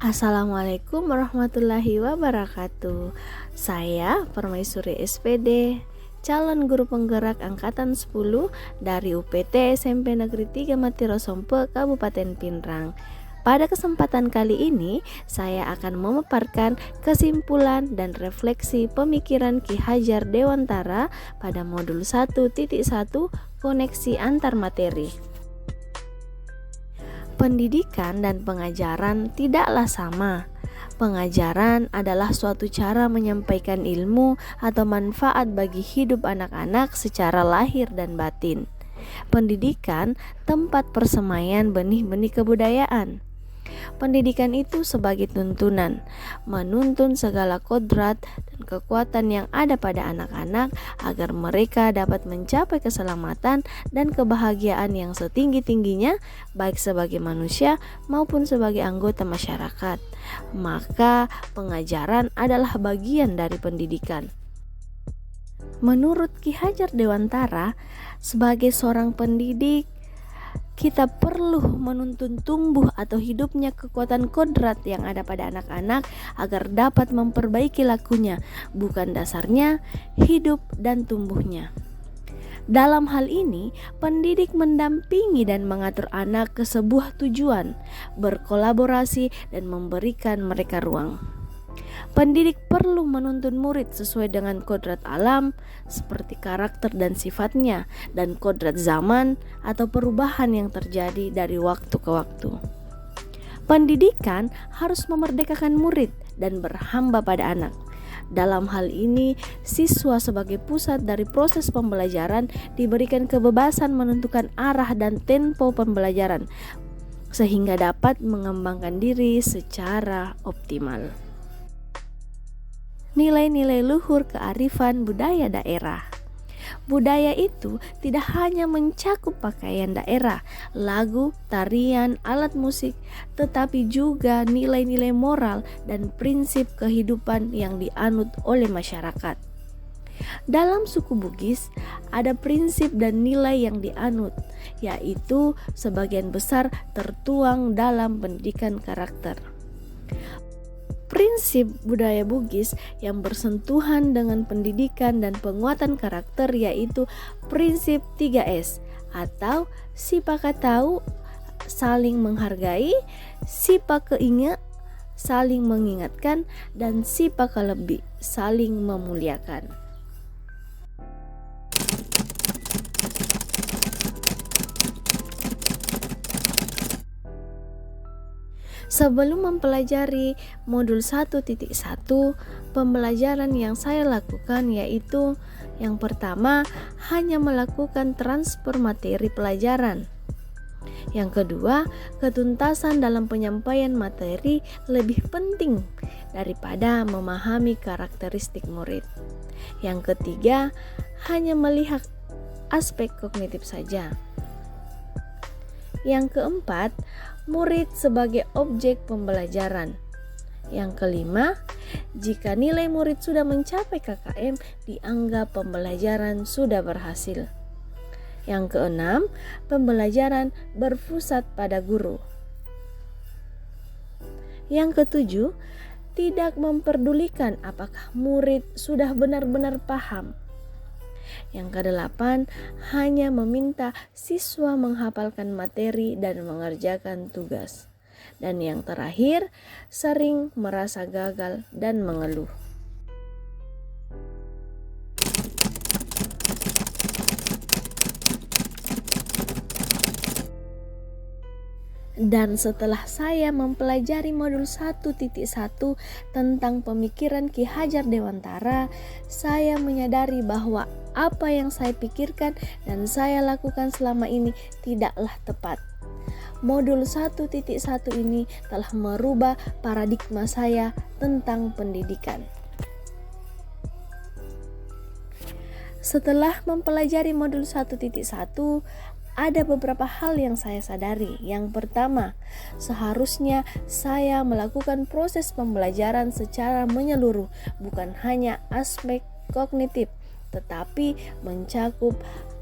Assalamualaikum warahmatullahi wabarakatuh. Saya Permaisuri SPD, calon guru penggerak angkatan 10 dari UPT SMP Negeri 3 Matirosompe, Kabupaten Pinrang. Pada kesempatan kali ini, saya akan memaparkan kesimpulan dan refleksi pemikiran Ki Hajar Dewantara pada modul 1.1 koneksi antar materi. Pendidikan dan pengajaran tidaklah sama. Pengajaran adalah suatu cara menyampaikan ilmu atau manfaat bagi hidup anak-anak secara lahir dan batin. Pendidikan tempat persemaian benih-benih kebudayaan. Pendidikan itu sebagai tuntunan, menuntun segala kodrat dan kekuatan yang ada pada anak-anak agar mereka dapat mencapai keselamatan dan kebahagiaan yang setinggi-tingginya, baik sebagai manusia maupun sebagai anggota masyarakat. Maka pengajaran adalah bagian dari pendidikan. Menurut Ki Hajar Dewantara, sebagai seorang pendidik, kita perlu menuntun tumbuh atau hidupnya kekuatan kodrat yang ada pada anak-anak agar dapat memperbaiki lakunya, bukan dasarnya, hidup dan tumbuhnya. Dalam hal ini, pendidik mendampingi dan mengatur anak ke sebuah tujuan, berkolaborasi dan memberikan mereka ruang. Pendidik perlu menuntun murid sesuai dengan kodrat alam seperti karakter dan sifatnya, dan kodrat zaman atau perubahan yang terjadi dari waktu ke waktu. Pendidikan harus memerdekakan murid dan berhamba pada anak. Dalam hal ini, siswa sebagai pusat dari proses pembelajaran diberikan kebebasan menentukan arah dan tempo pembelajaran sehingga dapat mengembangkan diri secara optimal. Nilai-nilai luhur kearifan budaya daerah. Budaya itu tidak hanya mencakup pakaian daerah, lagu, tarian, alat musik, tetapi juga nilai-nilai moral dan prinsip kehidupan yang dianut oleh masyarakat. Dalam suku Bugis ada prinsip dan nilai yang dianut, yaitu sebagian besar tertuang dalam pendidikan karakter. Prinsip budaya Bugis yang bersentuhan dengan pendidikan dan penguatan karakter yaitu prinsip 3S atau sipakatau saling menghargai, sipakeingat saling mengingatkan, dan sipakalebi saling memuliakan. Sebelum mempelajari modul 1.1, pembelajaran yang saya lakukan yaitu yang pertama, hanya melakukan transfer materi pelajaran. Yang kedua, ketuntasan dalam penyampaian materi lebih penting daripada memahami karakteristik murid. Yang ketiga, hanya melihat aspek kognitif saja. Yang keempat, murid sebagai objek pembelajaran. Yang kelima, jika nilai murid sudah mencapai KKM, dianggap pembelajaran sudah berhasil. Yang keenam, pembelajaran berpusat pada guru. Yang ketujuh, tidak memperdulikan apakah murid sudah benar-benar paham. Yang kedelapan, hanya meminta siswa menghafalkan materi dan mengerjakan tugas. Dan yang terakhir, sering merasa gagal dan mengeluh. Dan setelah saya mempelajari modul 1.1 tentang pemikiran Ki Hajar Dewantara, saya menyadari bahwa apa yang saya pikirkan dan saya lakukan selama ini tidaklah tepat. Modul 1.1 ini telah merubah paradigma saya tentang pendidikan. Setelah mempelajari modul 1.1, ada beberapa hal yang saya sadari. Yang pertama, seharusnya saya melakukan proses pembelajaran secara menyeluruh, bukan hanya aspek kognitif, tetapi mencakup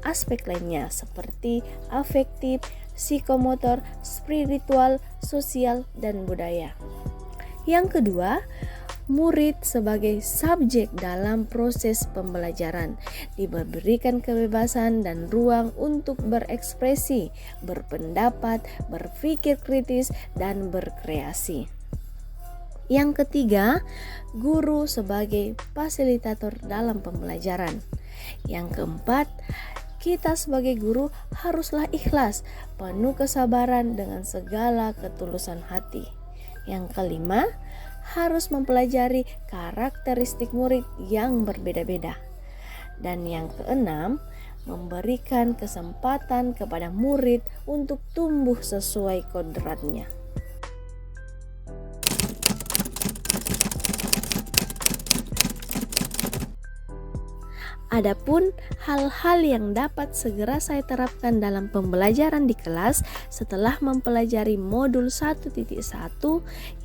aspek lainnya seperti afektif, psikomotor, spiritual, sosial, dan budaya. Yang kedua, murid sebagai subjek dalam proses pembelajaran diberikan kebebasan dan ruang untuk berekspresi, berpendapat, berpikir kritis, dan berkreasi. Yang ketiga, guru sebagai fasilitator dalam pembelajaran. Yang keempat, kita sebagai guru haruslah ikhlas, penuh kesabaran dengan segala ketulusan hati. Yang kelima, harus mempelajari karakteristik murid yang berbeda-beda. Dan yang keenam, memberikan kesempatan kepada murid untuk tumbuh sesuai kodratnya. Adapun hal-hal yang dapat segera saya terapkan dalam pembelajaran di kelas setelah mempelajari modul 1.1,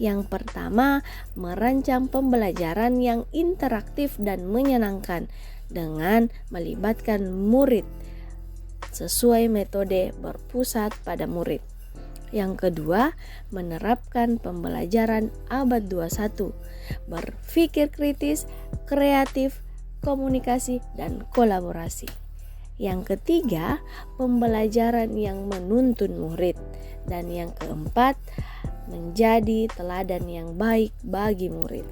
yang pertama, merancang pembelajaran yang interaktif dan menyenangkan dengan melibatkan murid sesuai metode berpusat pada murid. Yang kedua, menerapkan pembelajaran abad 21, berpikir kritis, kreatif, komunikasi, dan kolaborasi. Yang ketiga, pembelajaran yang menuntun murid. Dan yang keempat, menjadi teladan yang baik bagi murid.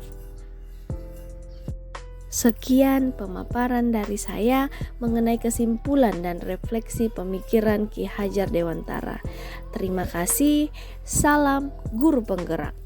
Sekian pemaparan dari saya mengenai kesimpulan dan refleksi pemikiran Ki Hajar Dewantara. Terima kasih. Salam Guru Penggerak.